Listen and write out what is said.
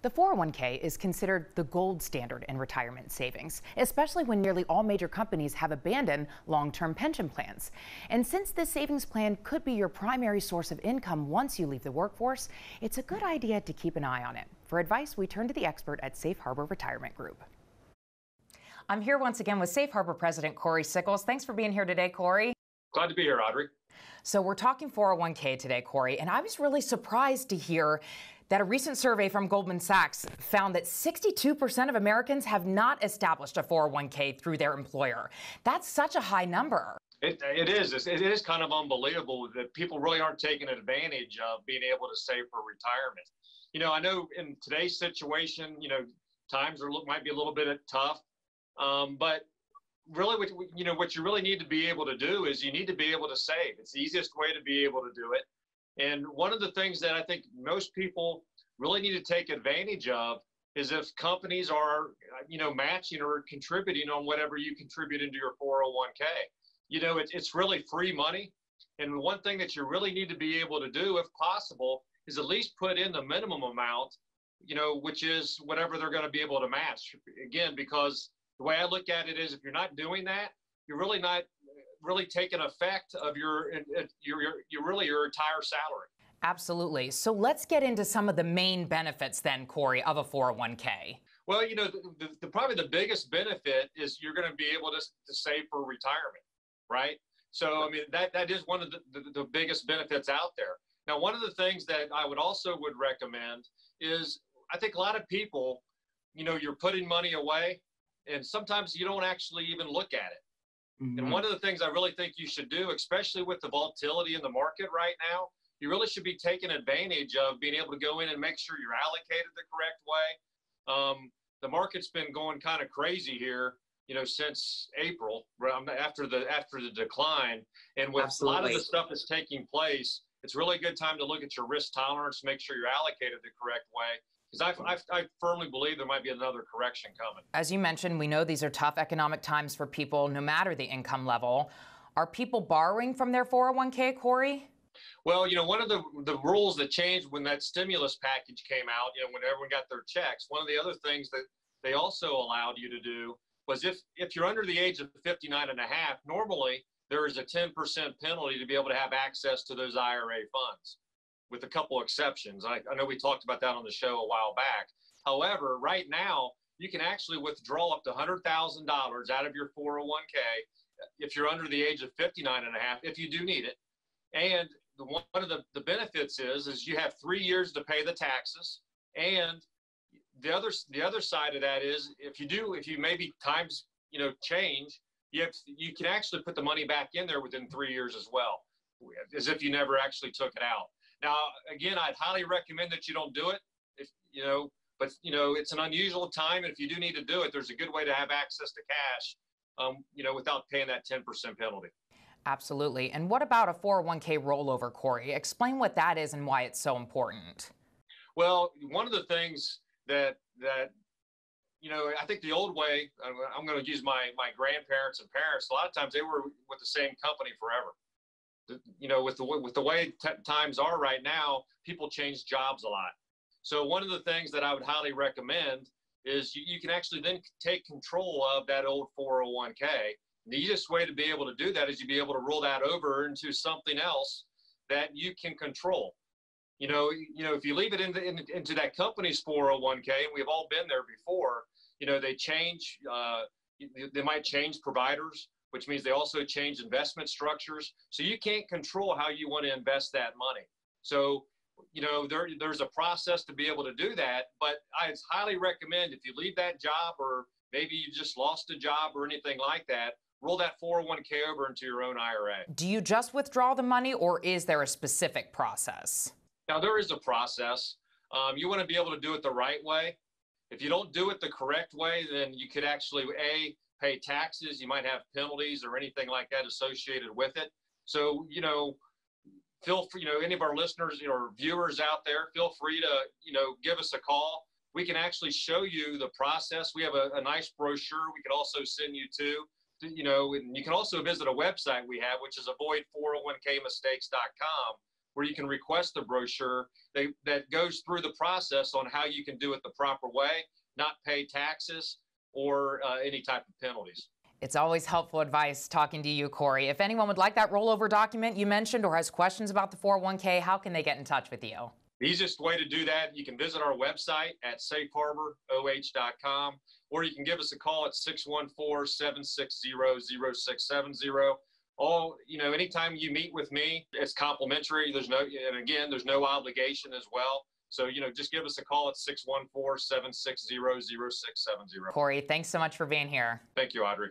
The 401k is considered the gold standard in retirement savings, especially when nearly all major companies have abandoned long-term pension plans. And since this savings plan could be your primary source of income once you leave the workforce, it's a good idea to keep an eye on it. For advice, we turn to the expert at Safe Harbor Retirement Group. I'm here once again with Safe Harbor President Cory Sickles. Thanks for being here today, Cory. Glad to be here, Audrey. So we're talking 401k today, Cory, and I was really surprised to hear that a recent survey from Goldman Sachs found that 62% of Americans have not established a 401k through their employer. That's such a high number. It is kind of unbelievable that people really aren't taking advantage of being able to save for retirement. You know, I know in today's situation, times might be a little bit tough, but really, what you really need to be able to do is you need to be able to save. It's the easiest way to be able to do it. And one of the things that I think most people really need to take advantage of is if companies are, matching or contributing on whatever you contribute into your 401k. It's really free money. And one thing that you really need to be able to do, if possible, is at least put in the minimum amount, which is whatever they're going to be able to match. Again, because the way I look at it is if you're not doing that, you're really not really taking effect of your entire salary. Absolutely. So let's get into some of the main benefits then, Cory, of a 401k. Well, probably the biggest benefit is you're going to be able to save for retirement, right? So, I mean, that is one of the biggest benefits out there. Now, one of the things that I would recommend is I think a lot of people, you're putting money away and sometimes you don't actually even look at it. Mm-hmm. And one of the things I really think you should do, especially with the volatility in the market right now, you really should be taking advantage of being able to go in and make sure you're allocated the correct way. The market's been going kind of crazy here, since April, after the decline. And with a lot of the stuff that's taking place, it's really a good time to look at your risk tolerance, make sure you're allocated the correct way. Because I firmly believe there might be another correction coming. As you mentioned, we know these are tough economic times for people, no matter the income level. Are people borrowing from their 401k, Cory? Well, one of the rules that changed when that stimulus package came out, when everyone got their checks, one of the other things that they also allowed you to do was if you're under the age of 59 and a half, normally there is a 10% penalty to be able to have access to those IRA funds, with a couple exceptions. I know we talked about that on the show a while back. However, right now, you can actually withdraw up to $100,000 out of your 401k if you're under the age of 59 and a half, if you do need it. And one of the benefits is you have 3 years to pay the taxes. And the other side of that is if you maybe times, change, you can actually put the money back in there within 3 years as well, as if you never actually took it out. Now, again, I'd highly recommend that you don't do it, but it's an unusual time. And if you do need to do it, there's a good way to have access to cash, without paying that 10% penalty. Absolutely. And what about a 401k rollover, Cory? Explain what that is and why it's so important. Well, one of the things that I think the old way, I'm going to use my grandparents and parents, a lot of times they were with the same company forever. With the way times are right now, people change jobs a lot. So one of the things that I would highly recommend is you can actually then take control of that old 401k. The easiest way to be able to do that is you be able to roll that over into something else that you can control. If you leave it into that company's 401k, and we've all been there before, they change, they might change providers, which means they also change investment structures. So you can't control how you want to invest that money. So, there's a process to be able to do that, but I highly recommend if you leave that job or maybe you just lost a job or anything like that, roll that 401k over into your own IRA. Do you just withdraw the money or is there a specific process? Now, there is a process. You want to be able to do it the right way. If you don't do it the correct way, then you could actually, pay taxes. You might have penalties or anything like that associated with it. So, feel free, any of our listeners or viewers out there, feel free to, give us a call. We can actually show you the process. We have a nice brochure we could also send you to. And you can also visit a website we have, which is avoid401kmistakes.com. where you can request the brochure that goes through the process on how you can do it the proper way, not pay taxes or any type of penalties. It's always helpful advice talking to you, Cory. If anyone would like that rollover document you mentioned or has questions about the 401k, how can they get in touch with you? The easiest way to do that, you can visit our website at safeharboroh.com, or you can give us a call at 614-760-0670. Anytime you meet with me, it's complimentary. There's no obligation as well. So, just give us a call at 614-760-0670. Cory, thanks so much for being here. Thank you, Audrey.